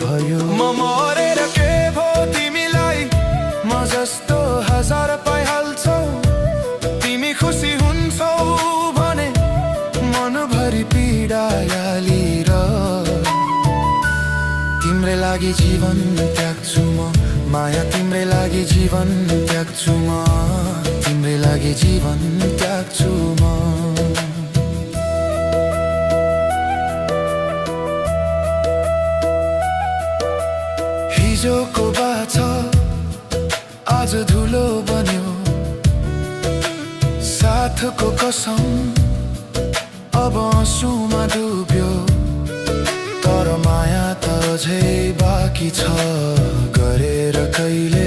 भयो। म मरेर के भो तिमीलाई, म जस्तो हजार पाइहाल्छौ। तिमी खुसी हुन्छौ भने मनभरि पीडा हालेर तिम्रै लागि जीवन त्याग्छु म। माया तिम्रै लागि जीवन त्याग्छु म, तिम्रै लागि जीवन त्याग्छु म। हिजोको बाछा आज धुलो बन्यो, साथको कसम अब आँसुमा डुब्यो। तर माया त अझै बाँकी छ, गरेर कहिले